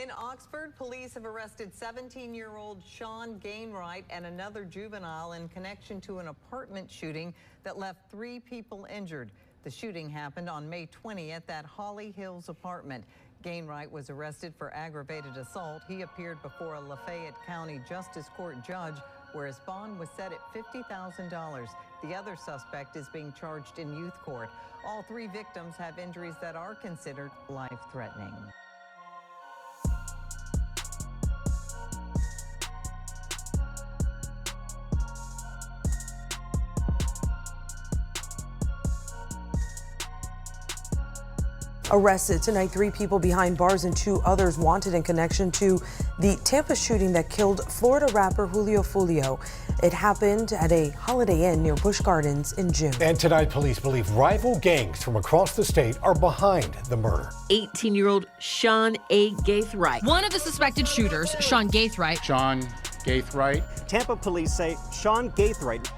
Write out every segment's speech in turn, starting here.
In Oxford, police have arrested 17-year-old Sean Gathright and another juvenile in connection to an apartment shooting that left 3 people injured. The shooting happened on May 20th at Holly Hills apartment. Gathright was arrested for aggravated assault. He appeared before a Lafayette County Justice Court judge where his bond was set at $50,000. The other suspect is being charged in youth court. All 3 victims have injuries that are considered life-threatening. Arrested tonight, 3 people behind bars and 2 others wanted in connection to the Tampa shooting that killed Florida rapper Julio Foolio. It happened at a Holiday Inn near Busch Gardens in June. And tonight, police believe rival gangs from across the state are behind the murder. 18-year-old Sean A. Gathright. One of the suspected shooters, Sean Gathright. Tampa police say Sean Gathright.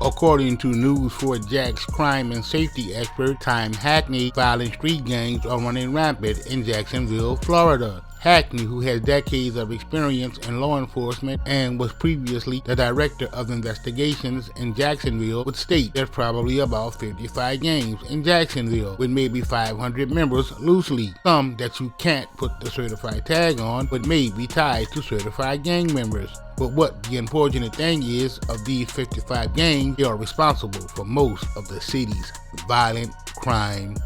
According to News4Jax crime and safety expert Tom Hackney, violent street gangs are running rampant in Jacksonville, Florida. Hackney, who has decades of experience in law enforcement and was previously the director of investigations in Jacksonville, would state there's probably about 55 gangs in Jacksonville with maybe 500 members loosely. Some that you can't put the certified tag on but may be tied to certified gang members. But what the unfortunate thing is, of these 55 gangs, they are responsible for most of the city's violent crime.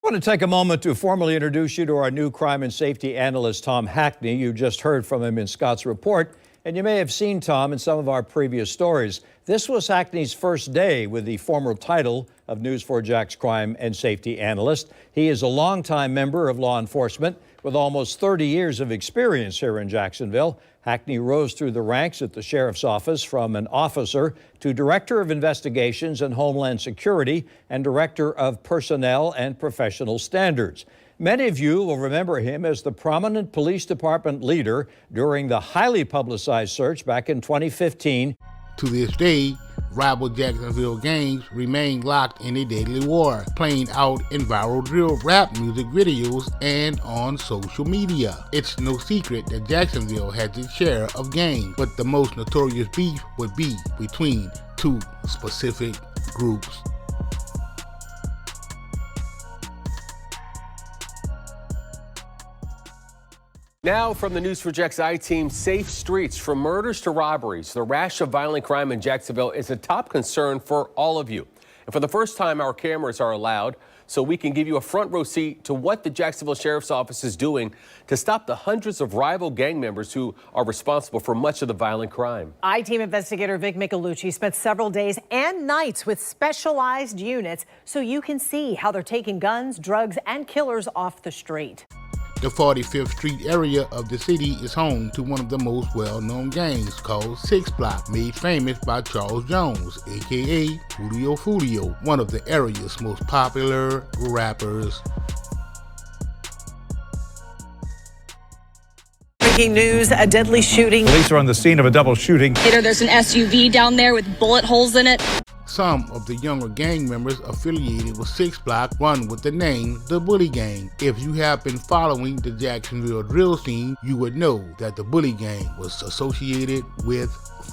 I want to take a moment to formally introduce you to our new crime and safety analyst, Tom Hackney. You just heard from him in Scott's report, and you may have seen Tom in some of our previous stories. This was Hackney's first day with the former title of News4Jax crime and safety analyst. He is a longtime member of law enforcement with almost 30 years of experience here in Jacksonville. Hackney rose through the ranks at the sheriff's office from an officer to director of investigations and homeland security and director of personnel and professional standards. Many of you will remember him as the prominent police department leader during the highly publicized search back in 2015. To this day, rival Jacksonville gangs remain locked in a deadly war, playing out in viral drill rap music videos and on social media. It's no secret that Jacksonville has its share of gangs, but the most notorious beef would be between 2 specific groups. Now from the News4Jax I-Team, safe streets. From murders to robberies, the rash of violent crime in Jacksonville is a top concern for all of you. And for the first time, our cameras are allowed so we can give you a front row seat to what the Jacksonville Sheriff's Office is doing to stop the hundreds of rival gang members who are responsible for much of the violent crime. I-Team investigator Vic Michelucci spent several days and nights with specialized units so you can see how they're taking guns, drugs, and killers off the street. The 45th Street area of the city is home to one of the most well-known gangs called 6 Block, made famous by Charles Jones, aka Julio Foolio, one of the area's most popular rappers. Breaking news, a deadly shooting. Police are on the scene of a double shooting. There's an SUV down there with bullet holes in it. Some of the younger gang members affiliated with 6 Block run with the name the Bully Gang. If you have been following the Jacksonville drill scene, you would know that the Bully Gang was associated with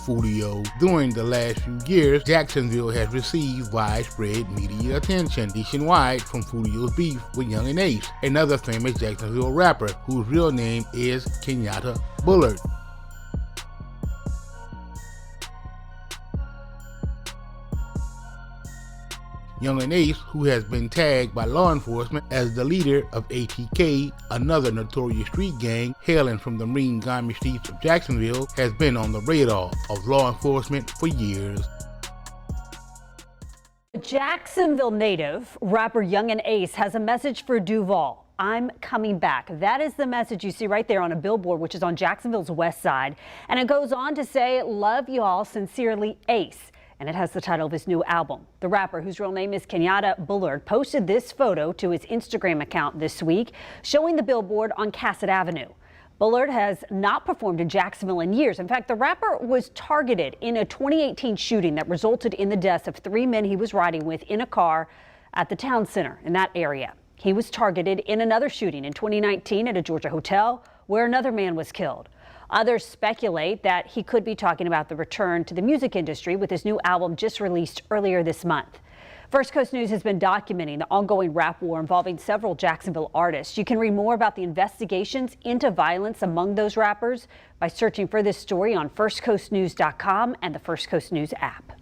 Foolio. During the last few years, Jacksonville has received widespread media attention nationwide from Foolio's beef with Young and Ace, another famous Jacksonville rapper whose real name is Kenyatta Bullard. Young and Ace, who has been tagged by law enforcement as the leader of ATK, another notorious street gang hailing from the Marine Garmy streets of Jacksonville, has been on the radar of law enforcement for years. Jacksonville native rapper Young and Ace has a message for Duval. I'm coming back. That is the message you see right there on a billboard, which is on Jacksonville's west side. And it goes on to say, love you all, sincerely, Ace. And it has the title of his new album. The rapper, whose real name is Kenyatta Bullard, posted this photo to his Instagram account this week, showing the billboard on Cassett Avenue. Bullard has not performed in Jacksonville in years. In fact, the rapper was targeted in a 2018 shooting that resulted in the deaths of 3 men he was riding with in a car at the town center in that area. He was targeted in another shooting in 2019 at a Georgia hotel where another man was killed. Others speculate that he could be talking about the return to the music industry with his new album just released earlier this month. First Coast News has been documenting the ongoing rap war involving several Jacksonville artists. You can read more about the investigations into violence among those rappers by searching for this story on firstcoastnews.com and the First Coast News app.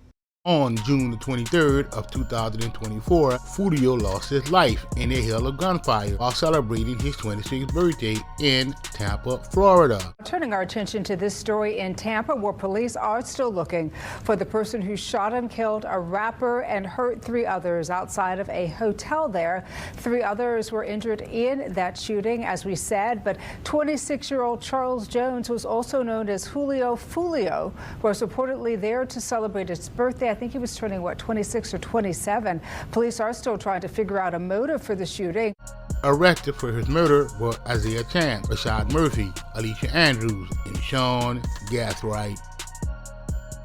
On June the 23rd of 2024, Foolio lost his life in a hail of gunfire while celebrating his 26th birthday in Tampa, Florida. Turning our attention to this story in Tampa, where police are still looking for the person who shot and killed a rapper and hurt 3 others outside of a hotel there. 3 others were injured in that shooting, as we said, but 26-year-old Charles Jones, was also known as Julio Foolio, was reportedly there to celebrate his birthday. I think he was turning, 26 or 27. Police are still trying to figure out a motive for the shooting. Arrested for his murder were Isaiah Chance, Rashad Murphy, Alicia Andrews, and Sean Gathright.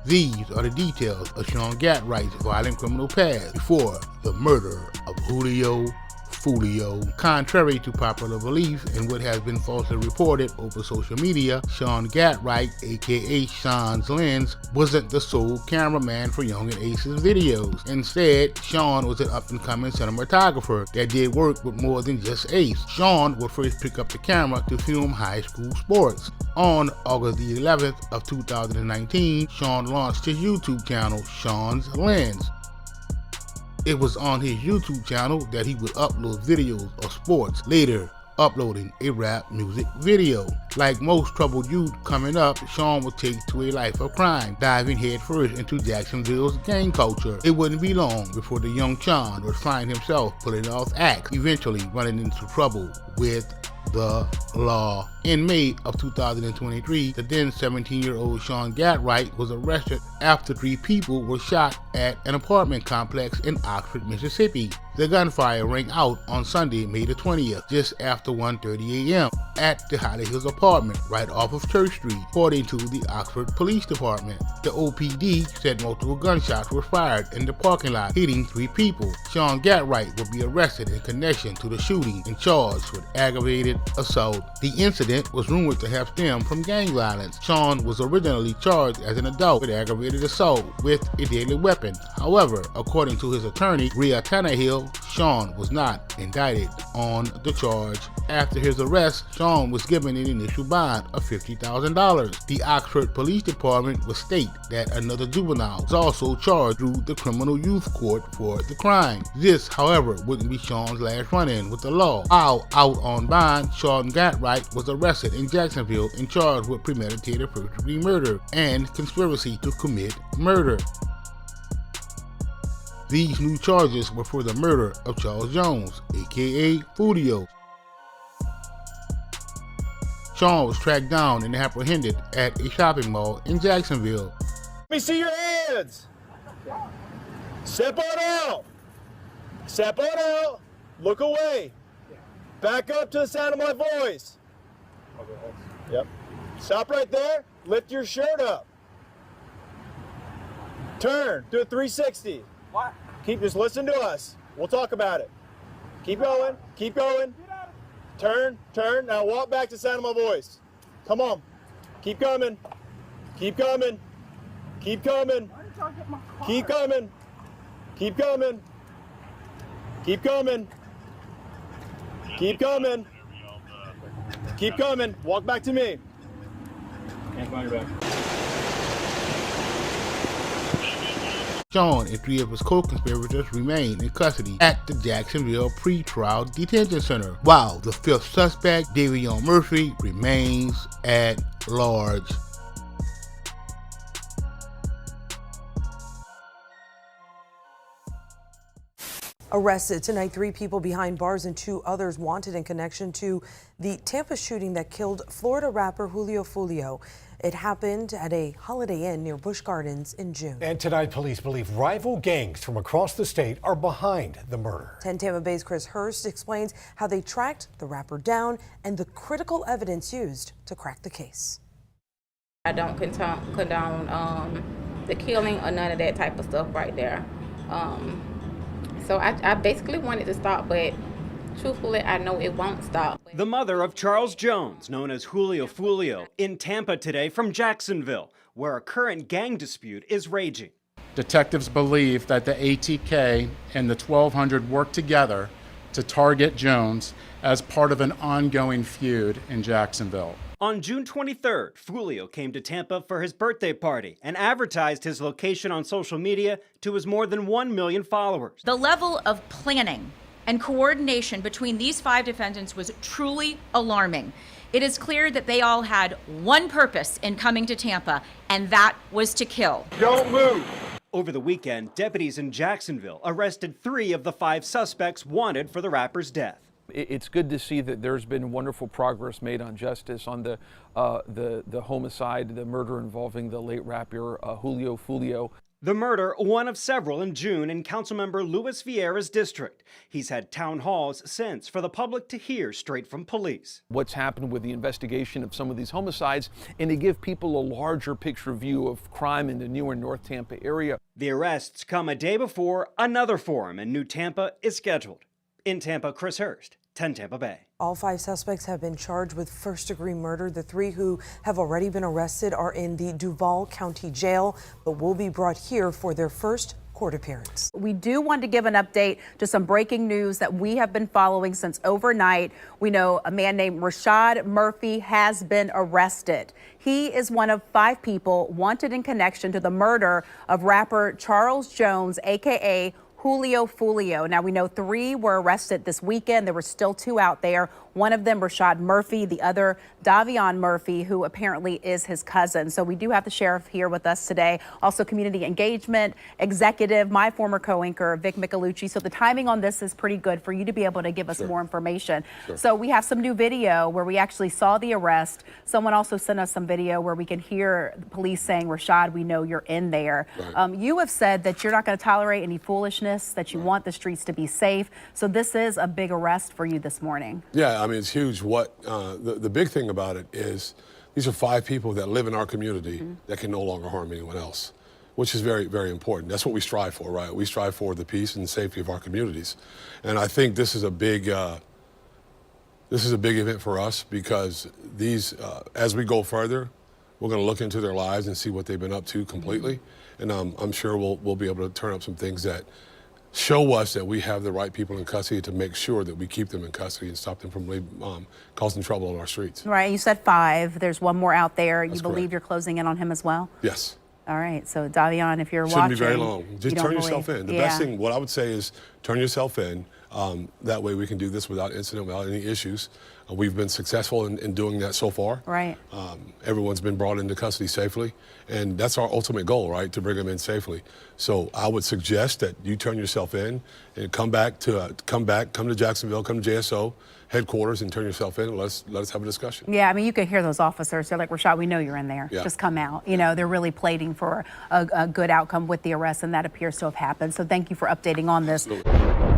These are the details of Sean Gathright's violent criminal past before the murder of Julio Foolio. Contrary to popular belief and what has been falsely reported over social media, Sean Gathright, aka Sean's Lens, wasn't the sole cameraman for Young and Ace's videos. Instead, Sean was an up-and-coming cinematographer that did work with more than just Ace. Sean would first pick up the camera to film high school sports. On August the 11th of 2019, Sean launched his YouTube channel, Sean's Lens. It was on his YouTube channel that he would upload videos of sports, later uploading a rap music video. Like most troubled youth coming up, Sean would take to a life of crime, diving headfirst into Jacksonville's gang culture. It wouldn't be long before the young Sean would find himself pulling off acts, eventually running into trouble with the law. In May of 2023, the then 17-year-old Sean Gathright was arrested after 3 people were shot at an apartment complex in Oxford, Mississippi. The gunfire rang out on Sunday, May the 20th, just after 1:30 a.m. at the Holly Hills apartment right off of Church Street, according to the Oxford Police Department. The OPD said multiple gunshots were fired in the parking lot, hitting 3 people. Sean Gathright will be arrested in connection to the shooting and charged with aggravated assault. The incident was rumored to have stemmed from gang violence. Sean was originally charged as an adult with aggravated assault with a deadly weapon. However, according to his attorney, Rhea Tannehill, Sean was not indicted on the charge. After his arrest, Sean was given an initial bond of $50,000. The Oxford Police Department will state that another juvenile was also charged through the criminal youth court for the crime. This, however, wouldn't be Sean's last run-in with the law. While out on bond, Sean Gathright was arrested in Jacksonville and charged with premeditated first-degree murder and conspiracy to commit murder. These new charges were for the murder of Charles Jones, aka Foolio. Sean was tracked down and apprehended at a shopping mall in Jacksonville. Let me see your hands. Step on out. Step on out. Look away. Back up to the sound of my voice. Yep. Stop right there. Lift your shirt up. Turn. Do a 360. What? Just listen to us. We'll talk about it. Keep going. Keep going. Turn. Turn. Now walk back to the sound of my voice. Come on. Keep coming. Keep coming. Keep coming. Keep coming. Keep coming. Keep coming. Keep coming. Keep coming. Walk back to me. Can't find your back. Sean and 3 of his co-conspirators remain in custody at the Jacksonville Pre-Trial Detention Center, while the 5th suspect, Davion Murphy, remains at large. Arrested tonight, 3 people behind bars and 2 others wanted in connection to the Tampa shooting that killed Florida rapper Julio Foolio. It happened at a Holiday Inn near Busch Gardens in June. And tonight, police believe rival gangs from across the state are behind the murder. 10 Tampa Bay's Chris Hurst explains how they tracked the rapper down and the critical evidence used to crack the case. I don't condone the killing or none of that type of stuff right there. So I basically wanted to stop, but truthfully, I know it won't stop. The mother of Charles Jones, known as Julio Foolio, in Tampa today from Jacksonville, where a current gang dispute is raging. Detectives believe that the ATK and the 1200 worked together to target Jones as part of an ongoing feud in Jacksonville. On June 23rd, Foolio came to Tampa for his birthday party and advertised his location on social media to his more than 1 million followers. The level of planning and coordination between these 5 defendants was truly alarming. It is clear that they all had one purpose in coming to Tampa, and that was to kill. Don't move! Over the weekend, deputies in Jacksonville arrested 3 of the 5 suspects wanted for the rapper's death. It's good to see that there's been wonderful progress made on justice on the homicide, the murder involving the late rapper Julio Foolio. The murder, one of several in June in Councilmember Luis Vieira's district. He's had town halls since for the public to hear straight from police. What's happened with the investigation of some of these homicides and to give people a larger picture view of crime in the newer North Tampa area. The arrests come a day before another forum in New Tampa is scheduled. In Tampa, Chris Hurst, 10 Tampa Bay. All 5 suspects have been charged with first-degree murder. The 3 who have already been arrested are in the Duval County Jail, but will be brought here for their first court appearance. We do want to give an update to some breaking news that we have been following since overnight. We know a man named Rashad Murphy has been arrested. He is one of 5 people wanted in connection to the murder of rapper Charles Jones, aka Julio Foolio. Now, we know 3 were arrested this weekend. There were still 2 out there. One of them, Rashad Murphy, the other, Davion Murphy, who apparently is his cousin. So we do have the sheriff here with us today. Also, community engagement executive, my former co-anchor, Vic Michelucci. So the timing on this is pretty good for you to be able to give us more information. So we have some new video where we actually saw the arrest. Someone also sent us some video where we can hear the police saying, Rashad, we know you're in there. You have said that you're not going to tolerate any foolishness, that you want the streets to be safe. So this is a big arrest for you this morning. Yeah, I mean, it's huge. The big thing about it is these are 5 people that live in our community that can no longer harm anyone else, which is very, very important. That's what we strive for, right? We strive for the peace and safety of our communities. And I think this is a big event for us because these, as we go further, we're going to look into their lives and see what they've been up to completely. And I'm sure we'll be able to turn up some things that show us that we have the right people in custody to make sure that we keep them in custody and stop them from causing trouble on our streets. Right, you said 5. There's one more out there. That's you believe correct. You're closing in on him as well? Yes. All right, so Davion, if you're Shouldn't watching. be very long. Just turn yourself in. The best thing, what I would say is turn yourself in. That way we can do this without incident, without any issues. We've been successful in doing that so far. Right. Everyone's been brought into custody safely, and that's our ultimate goal, right, to bring them in safely. So I would suggest that you turn yourself in and come to Jacksonville, come to JSO headquarters and turn yourself in and let us have a discussion. Yeah, I mean, you could hear those officers. They're like, Rashad, we know you're in there. Yeah. Just come out. You know, they're really pleading for a good outcome with the arrest, and that appears to have happened. So thank you for updating on this. Absolutely.